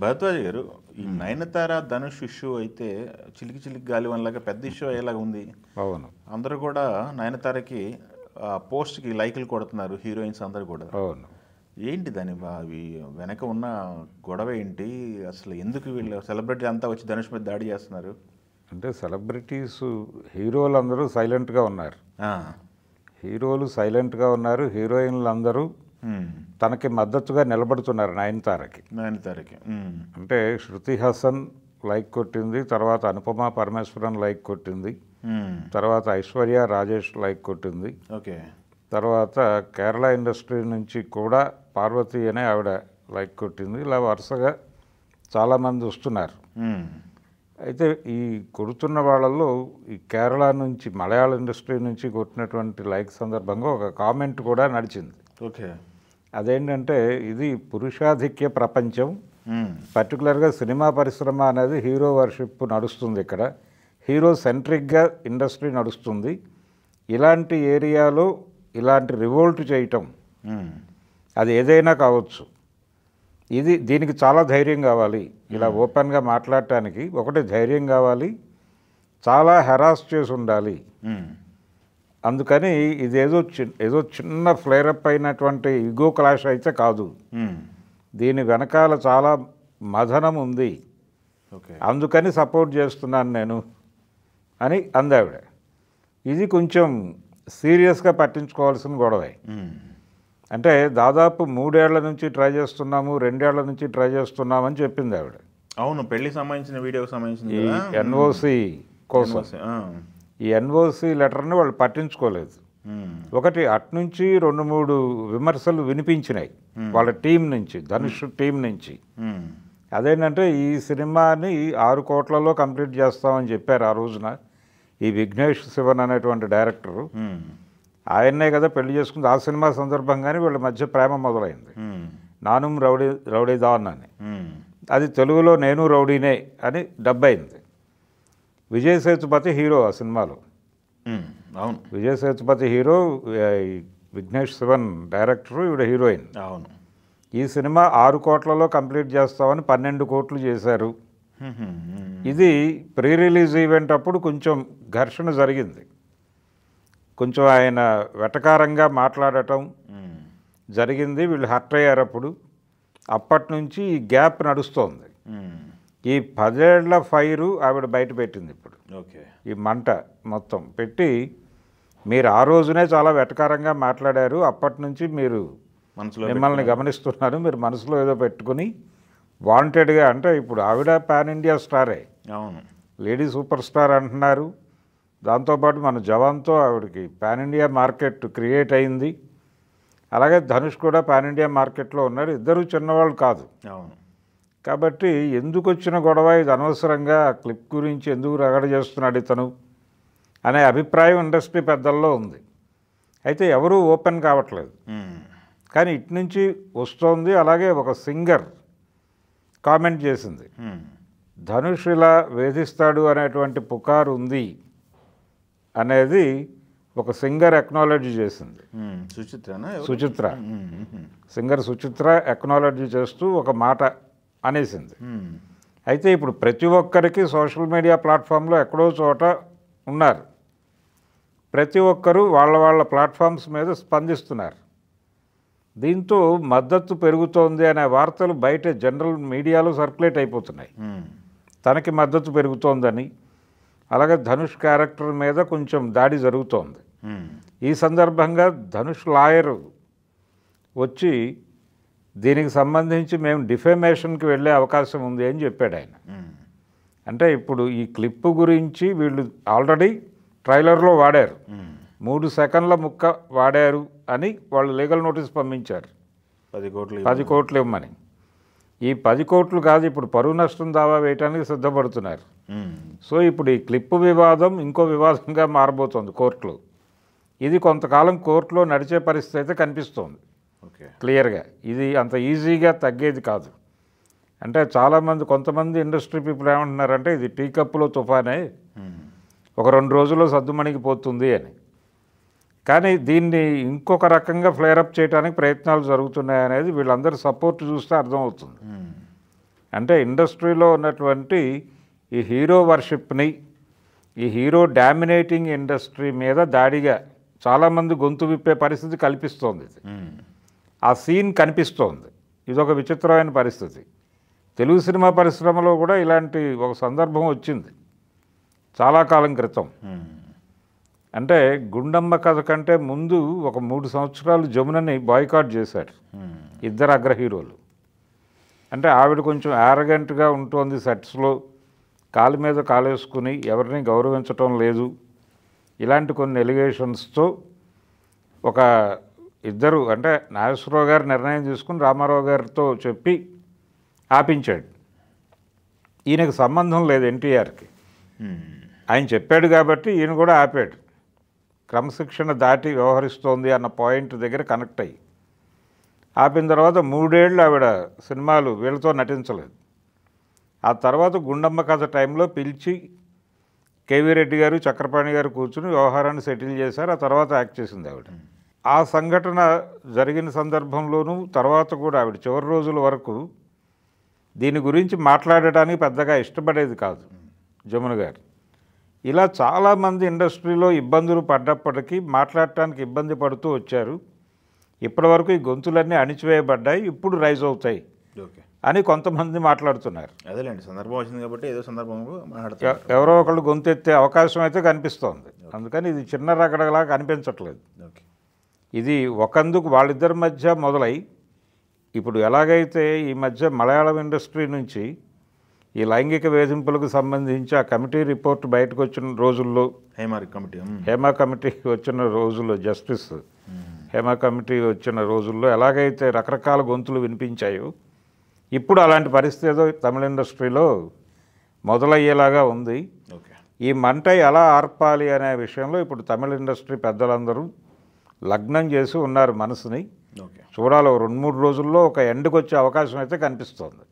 భరద్వాజ్ గారు, ఈ నయనతార ధనుష్ ఇష్యూ అయితే చిలికి చిలికి గాలి వనలాగా పెద్ద ఇష్యూ అయ్యేలాగా ఉంది. అవును. అందరూ కూడా నయనతారకి పోస్ట్కి లైకులు కొడుతున్నారు, హీరోయిన్స్ అందరూ కూడా. అవును. ఏంటి దాని అవి వెనక ఉన్న గొడవ ఏంటి? అసలు ఎందుకు వీళ్ళు సెలబ్రిటీ అంతా వచ్చి ధనుష్ మీద దాడి చేస్తున్నారు? అంటే సెలబ్రిటీస్ హీరోలు అందరూ సైలెంట్గా ఉన్నారు. హీరోలు సైలెంట్గా ఉన్నారు. హీరోయిన్లు అందరూ తనకి మద్దతుగా నిలబడుతున్నారు నయనతారకి. అంటే శృతి హాసన్ లైక్ కొట్టింది, తర్వాత అనుపమ పరమేశ్వరన్ లైక్ కొట్టింది, తర్వాత ఐశ్వర్య రాజేష్ లైక్ కొట్టింది. ఓకే. తర్వాత కేరళ ఇండస్ట్రీ నుంచి కూడా పార్వతి అనే ఆవిడ లైక్ కొట్టింది. ఇలా వరుసగా చాలామంది వస్తున్నారు. అయితే ఈ కొడుతున్న వాళ్ళల్లో ఈ కేరళ నుంచి మలయాళ ఇండస్ట్రీ నుంచి కొట్టినటువంటి లైక్ సందర్భంగా ఒక కామెంట్ కూడా నడిచింది. ఓకే. అదేంటంటే, ఇది పురుషాధిక్య ప్రపంచం, పర్టికులర్గా సినిమా పరిశ్రమ అనేది హీరో వర్షిప్ నడుస్తుంది. ఇక్కడ హీరో సెంట్రిక్గా ఇండస్ట్రీ నడుస్తుంది. ఇలాంటి ఏరియాలో ఇలాంటి రివోల్ట్ చేయటం, అది ఏదైనా కావచ్చు, దీనికి చాలా ధైర్యం కావాలి. ఇలా ఓపెన్గా మాట్లాడటానికి ఒకటి ధైర్యం కావాలి, చాలా హెరాస్ చేసి ఉండాలి. అందుకని ఇది ఏదో చిన్న ఫ్లేరప్ అయినటువంటి ఈగో క్లాష్ అయితే కాదు, దీని వెనకాల చాలా మథనం ఉంది, అందుకని సపోర్ట్ చేస్తున్నాను నేను అని అందావిడ. ఇది కొంచెం సీరియస్గా పట్టించుకోవాల్సిన గొడవే. అంటే దాదాపు 3 ఏళ్ల నుంచి ట్రై చేస్తున్నాము, 2 ఏళ్ల నుంచి ట్రై చేస్తున్నామని చెప్పింది ఆవిడ. అవును, పెళ్లికి సంబంధించిన వీడియోకి సంబంధించిన ఎన్ఓసి కోసం. ఈ ఎన్ఓసి లెటర్ని వాళ్ళు పట్టించుకోలేదు. ఒకటి అట్నుంచి 2-3 విమర్శలు వినిపించినాయి వాళ్ళ టీం నుంచి, ధనుష్ టీం నుంచి. అదేంటంటే, ఈ సినిమాని 6 కోట్లలో కంప్లీట్ చేస్తామని చెప్పారు ఆ రోజున ఈ విఘ్నేష్ శివన్ అనేటువంటి డైరెక్టరు. ఆయన్నే కదా పెళ్లి చేసుకుంది. ఆ సినిమా సందర్భంగానే వీళ్ళ మధ్య ప్రేమ మొదలైంది. నానుం రౌడీదాన్ అని, అది తెలుగులో నేను రౌడీనే అని డబ్ అయింది. విజయ్ సేతుపతి హీరో ఆ సినిమాలో. అవును, విజయ్ సేతుపతి హీరో, విఘ్నేష్ శివన్ డైరెక్టరు, ఈవిడ హీరోయిన్. అవును. ఈ సినిమా 6 కోట్లలో కంప్లీట్ చేస్తామని 12 కోట్లు చేశారు. ఇది ప్రీ రిలీజ్ ఈవెంట్ అప్పుడు కొంచెం ఘర్షణ జరిగింది. కొంచెం ఆయన వెటకారంగా మాట్లాడటం జరిగింది. వీళ్ళు హర్ట్ అయ్యారు. అప్పటి నుంచి ఈ గ్యాప్ నడుస్తోంది. ఈ 10 ఏళ్ల ఫైరు ఆవిడ బయట పెట్టింది ఇప్పుడు. ఓకే. ఈ మంట మొత్తం పెట్టి, మీరు ఆ రోజునే చాలా వెటకారంగా మాట్లాడారు, అప్పటి నుంచి మీరు మిమ్మల్ని గమనిస్తున్నారు, మీరు మనసులో ఏదో పెట్టుకుని వాంటెడ్గా, అంటే ఇప్పుడు ఆవిడ పాన్ ఇండియా స్టారే, అవును, లేడీ సూపర్ స్టార్ అంటున్నారు. దాంతోపాటు మన జవాన్తో ఆవిడకి పాన్ ఇండియా మార్కెట్ క్రియేట్ అయింది. అలాగే ధనుష్ కూడా పాన్ ఇండియా మార్కెట్లో ఉన్నారు. ఇద్దరు చిన్నవాళ్ళు కాదు. అవును. కాబట్టి ఎందుకు వచ్చిన గొడవ, ఇది అనవసరంగా క్లిప్ గురించి ఎందుకు రగడ చేస్తున్నాడు ఇతను అనే అభిప్రాయం ఇండస్ట్రీ పెద్దల్లో ఉంది. అయితే ఎవరూ ఓపెన్ కావట్లేదు. కానీ ఇటు నుంచి వస్తోంది. అలాగే ఒక సింగర్ కామెంట్ చేసింది, ధనుష్ ఇలా వేధిస్తాడు అనేటువంటి పుకారు ఉంది అనేది ఒక సింగర్ ఎక్నాలజీ చేసింది. సుచిత్ర సింగర్ సుచిత్ర ఎక్నాలజీ చేస్తూ ఒక మాట అనేసింది. అయితే ఇప్పుడు ప్రతి ఒక్కరికి సోషల్ మీడియా ప్లాట్ఫామ్లో ఎక్కడో చోట ఉన్నారు. ప్రతి ఒక్కరూ వాళ్ళ ప్లాట్ఫామ్స్ మీద స్పందిస్తున్నారు. దీంతో మద్దతు పెరుగుతోంది అనే వార్తలు బయట జనరల్ మీడియాలో సర్క్యులేట్ అయిపోతున్నాయి. తనకి మద్దతు పెరుగుతోందని, అలాగే ధనుష్ క్యారెక్టర్ మీద కొంచెం దాడి జరుగుతోంది. ఈ సందర్భంగా ధనుష్ లాయరు వచ్చి దీనికి సంబంధించి మేము డిఫెమేషన్కి వెళ్ళే అవకాశం ఉంది అని చెప్పాడు ఆయన. అంటే ఇప్పుడు ఈ క్లిప్ గురించి వీళ్ళు ఆల్రెడీ ట్రైలర్లో వాడారు, 3 సెకండ్ల ముక్క వాడారు అని వాళ్ళు లీగల్ నోటీస్ పంపించారు, 10 కోట్లు ఇవ్వమని. ఈ 10 కోట్లు కాదు, ఇప్పుడు పరువు నష్టం దావా వేయటానికి సిద్ధపడుతున్నారు. సో ఇప్పుడు ఈ క్లిప్ వివాదం ఇంకో వివాదంగా మారబోతోంది కోర్టులో. ఇది కొంతకాలం కోర్టులో నడిచే పరిస్థితి అయితే కనిపిస్తోంది క్లియర్గా. ఇది అంత ఈజీగా తగ్గేది కాదు. అంటే చాలామంది, కొంతమంది ఇండస్ట్రీ పీపుల్ ఏమంటున్నారంటే, ఇది టీ కప్పులో తుఫానే, ఒక 2 రోజుల్లో సద్దుమణిగిపోతుంది అని. కానీ దీన్ని ఇంకొక రకంగా ఫ్లేరప్ చేయడానికి ప్రయత్నాలు జరుగుతున్నాయనేది వీళ్ళందరూ సపోర్ట్ చూస్తే అర్థమవుతుంది. అంటే ఇండస్ట్రీలో ఉన్నటువంటి ఈ హీరో వర్షిప్ని, ఈ హీరో డామినేటింగ్ ఇండస్ట్రీ మీద దాడిగా చాలామంది గొంతు విప్పే పరిస్థితి కల్పిస్తోంది. ఆ సీన్ కనిపిస్తోంది. ఇదొక విచిత్రమైన పరిస్థితి. తెలుగు సినిమా పరిశ్రమలో కూడా ఇలాంటి ఒక సందర్భం వచ్చింది చాలా కాలం క్రితం. అంటే గుండమ్మ కథ కంటే ముందు ఒక 3 సంవత్సరాలు జమునని బాయ్కాట్ చేశారు ఇద్దరు అగ్ర హీరోలు. అంటే ఆవిడ కొంచెం యారగెంట్గా ఉంటుంది సెట్స్లో, కాలు మీద కాలేసుకుని ఎవరిని గౌరవించటం లేదు, ఇలాంటి కొన్ని ఎలిగేషన్స్తో ఒక ఇద్దరు అంటే నాగేశ్వరరావు గారు నిర్ణయం తీసుకుని రామారావు గారితో చెప్పి ఆపించాడు. ఈయనకు సంబంధం లేదు ఎన్టీఆర్కి, ఆయన చెప్పాడు కాబట్టి ఈయన కూడా ఆపాడు. క్రమశిక్షణ దాటి వ్యవహరిస్తోంది అన్న పాయింట్ దగ్గర కనెక్ట్ అయ్యి ఆపిన తర్వాత 3 ఏళ్ళు ఆవిడ సినిమాలు వీళ్ళతో నటించలేదు. ఆ తర్వాత గుండమ్మ కథ టైంలో పిలిచి కేవీ రెడ్డి గారు చక్రపాణి గారు కూర్చుని వ్యవహారాన్ని సెటిల్ చేశారు. ఆ తర్వాత యాక్ట్ చేసింది ఆవిడ. ఆ సంఘటన జరిగిన సందర్భంలోనూ తర్వాత కూడా ఆవిడ చివరి రోజుల వరకు దీని గురించి మాట్లాడటానికి పెద్దగా ఇష్టపడేది కాదు జమున గారు. ఇలా చాలామంది ఇండస్ట్రీలో ఇబ్బందులు పడ్డప్పటికీ మాట్లాడటానికి ఇబ్బంది పడుతూ వచ్చారు. ఇప్పటివరకు ఈ గొంతులన్నీ అణిచివేయబడ్డాయి, ఇప్పుడు రైజ్ అవుతాయి అని కొంతమంది మాట్లాడుతున్నారు. అదేలేండి, సందర్భం వచ్చింది కాబట్టి ఏదో సందర్భంలో మాట్లాడుతారు. ఎవరో ఒకళ్ళు గొంతు ఎత్తే అవకాశం అయితే కనిపిస్తోంది. అందుకని ఇది చిన్న రగడగలా కనిపించట్లేదు. ఇది ఒకందుకు వాళ్ళిద్దరి మధ్య మొదలై ఇప్పుడు ఎలాగైతే ఈ మధ్య మలయాళం ఇండస్ట్రీ నుంచి ఈ లైంగిక వేధింపులకు సంబంధించి ఆ కమిటీ రిపోర్ట్ బయటకు వచ్చిన రోజుల్లో, హేమా కమిటీ వచ్చిన రోజుల్లో, జస్టిస్ హేమా కమిటీ వచ్చిన రోజుల్లో ఎలాగైతే రకరకాల గొంతులు వినిపించాయో, ఇప్పుడు అలాంటి పరిస్థితి ఏదో తమిళ ఇండస్ట్రీలో మొదలయ్యేలాగా ఉంది. ఈ మంట ఎలా ఆర్పాలి అనే విషయంలో ఇప్పుడు తమిళ ఇండస్ట్రీ పెద్దలందరూ లగ్నం చేసి ఉన్నారు మనసుని. చూడాలి 2-3 రోజుల్లో ఒక ఎండ్కి వచ్చే అవకాశం అయితే కనిపిస్తోంది.